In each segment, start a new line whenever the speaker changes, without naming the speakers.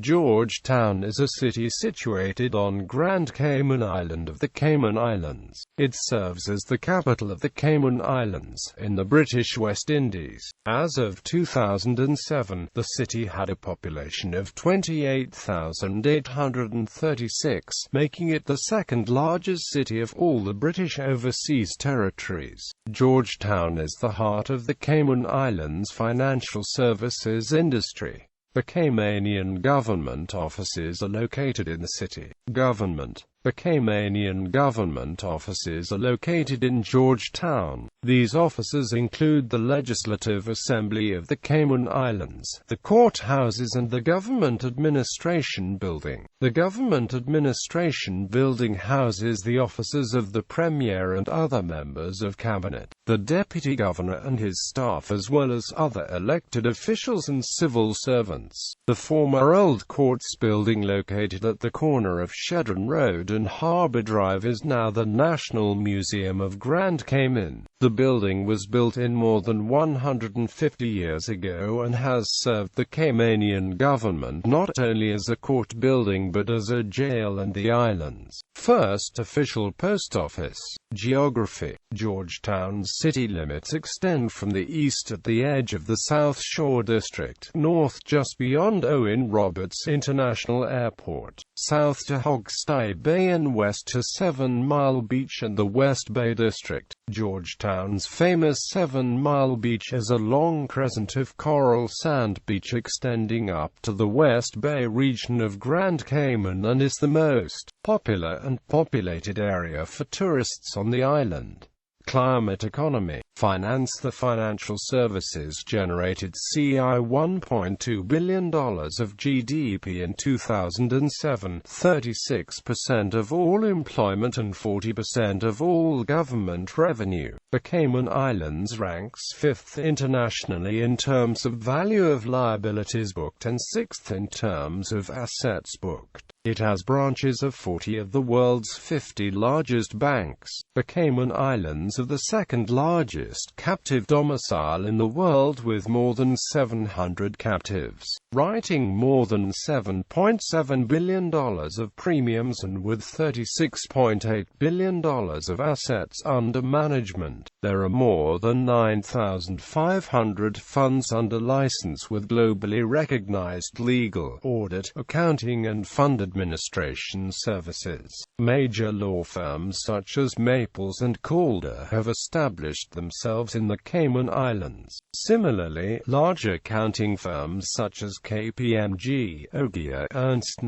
George Town is a city situated on Grand Cayman Island of the Cayman Islands. It serves as the capital of the Cayman Islands, in the British West Indies. As of 2007, the city had a population of 28,836, making it the second largest city of all the British Overseas Territories. George Town is the heart of the Cayman Islands financial services industry. The Caymanian government offices are located in the city. The Caymanian government offices are located in George Town. These offices include the Legislative Assembly of the Cayman Islands, the courthouses and the Government Administration Building. The Government Administration Building houses the offices of the Premier and other members of Cabinet, the Deputy Governor and his staff, as well as other elected officials and civil servants. The former Old Courts Building, located at the corner of Shedron Road and Harbour Drive, is now the National Museum of Grand Cayman. The building was built in more than 150 years ago and has served the Caymanian government not only as a court building but as a jail and the island's first official post office. Geography. George Town's city limits extend from the east at the edge of the South Shore District, north just beyond Owen Roberts International Airport, south to Hogsty Bay and west to 7 Mile Beach and the West Bay District. George Town's famous 7 Mile Beach is a long crescent of coral sand beach extending up to the West Bay region of Grand Cayman and is the most popular and populated area for tourists on the island. Climate. Economy. Finance. The financial services generated $1.2 billion of GDP in 2007, 36% of all employment and 40% of all government revenue. The Cayman Islands ranks 5th internationally in terms of value of liabilities booked and 6th in terms of assets booked. It has branches of 40 of the world's 50 largest banks. The Cayman Islands are the second largest captive domicile in the world, with more than 700 captives, writing more than $7.7 billion of premiums and with $36.8 billion of assets under management. There are more than 9,500 funds under license with globally recognized legal, audit, accounting and fund administration services. Major law firms such as Maples and Calder have established themselves in the Cayman Islands. Similarly, large accounting firms such as KPMG, Ogia, Ernst &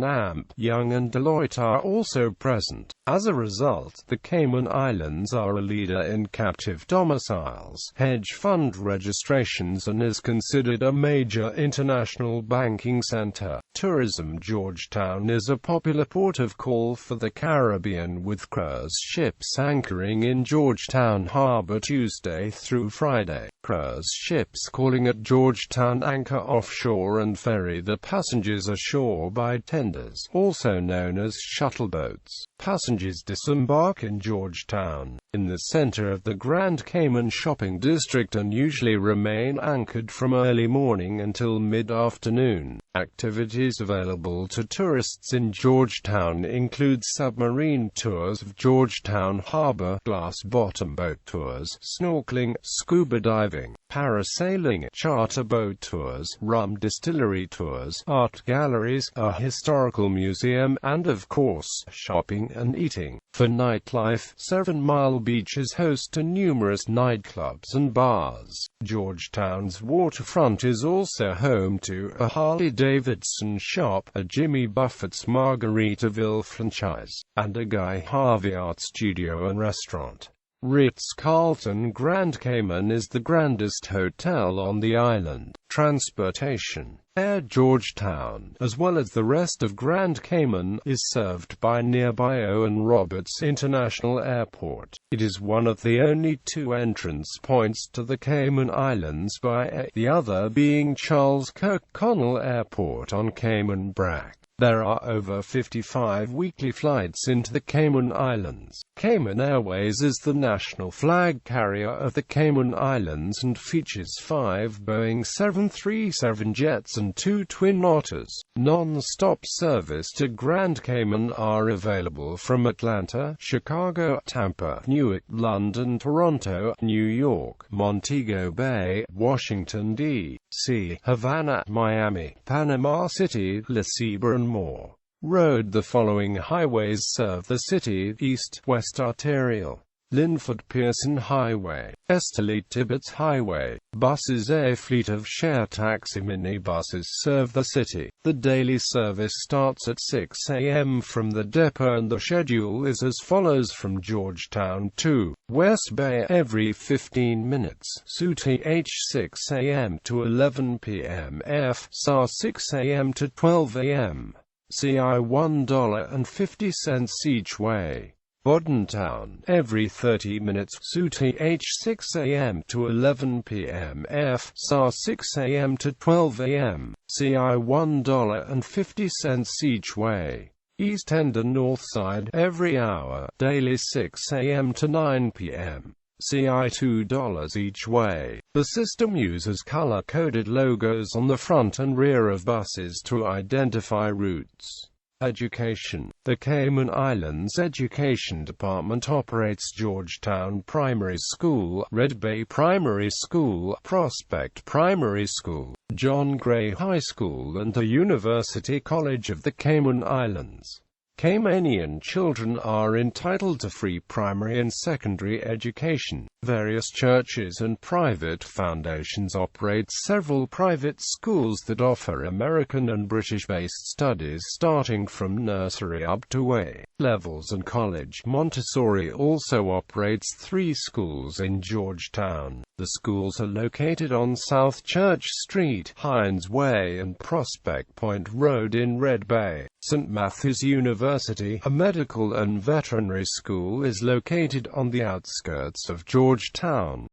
Young and Deloitte are also present. As a result, the Cayman Islands are a leader in captive domiciles, hedge fund registrations and is considered a major international banking center. Tourism. George Town is a popular port of call for the Caribbean, with cruise ships anchoring in Georgetown Harbor Tuesday through Friday. Cruise ships calling at Georgetown anchor offshore and ferry the passengers ashore by tenders, also known as shuttle boats. Passengers disembark in Georgetown, in the center of the Grand Cayman shopping district, and usually remain anchored from early morning until mid-afternoon. Activities available to tourists in Georgetown include submarine tours of Georgetown Harbor, glass-bottom boat tours, snorkeling, scuba diving, parasailing, charter boat tours, rum distillery tours, art galleries, a historical museum, and of course, shopping and eating. For nightlife, 7 Mile Beach is host to numerous nightclubs and bars. Georgetown's waterfront is also home to a Harley-Davidson shop, a Jimmy Buffett's Margaritaville franchise, and a Guy Harvey art studio and restaurant. Ritz-Carlton Grand Cayman is the grandest hotel on the island. Transportation. Air Georgetown, as well as the rest of Grand Cayman, is served by nearby Owen Roberts International Airport. It is one of the only 2 entrance points to the Cayman Islands by air, the other being Charles Kirk Connell Airport on Cayman Brac. There are over 55 weekly flights into the Cayman Islands. Cayman Airways is the national flag carrier of the Cayman Islands and features 5 Boeing 737 jets and 2 Twin Otters. Non-stop service to Grand Cayman are available from Atlanta, Chicago, Tampa, Newark, London, Toronto, New York, Montego Bay, Washington, D.C., Havana, Miami, Panama City, La Ceiba and more. Road. The following highways serve the city: East, West Arterial, Linford-Pearson Highway, Esteli-Tibbetts Highway. Buses. A fleet of share taxi minibuses serve the city. The daily service starts at 6 a.m. from the depot and the schedule is as follows: from Georgetown to West Bay every 15 minutes, SUTH 6 a.m. to 11 p.m. FSAR 6 a.m. to 12 a.m. CI $1.50 each way. Bordentown, every 30 minutes, SUTH 6 a.m. to 11 p.m. FSAR 6 a.m. to 12 a.m. CI $1.50 each way. East End and North Side, every hour, daily 6 a.m. to 9 p.m. CI $2 each way. The system uses color-coded logos on the front and rear of buses to identify routes. Education. The Cayman Islands Education Department operates Georgetown Primary School, Red Bay Primary School, Prospect Primary School, John Gray High School and the University College of the Cayman Islands. Caymanian children are entitled to free primary and secondary education. Various churches and private foundations operate several private schools that offer American and British-based studies starting from nursery up to A levels and college. Montessori also operates 3 schools in Georgetown. The schools are located on South Church Street, Hines Way and Prospect Point Road in Red Bay. St. Matthew's University, a medical and veterinary school, is located on the outskirts of Georgetown.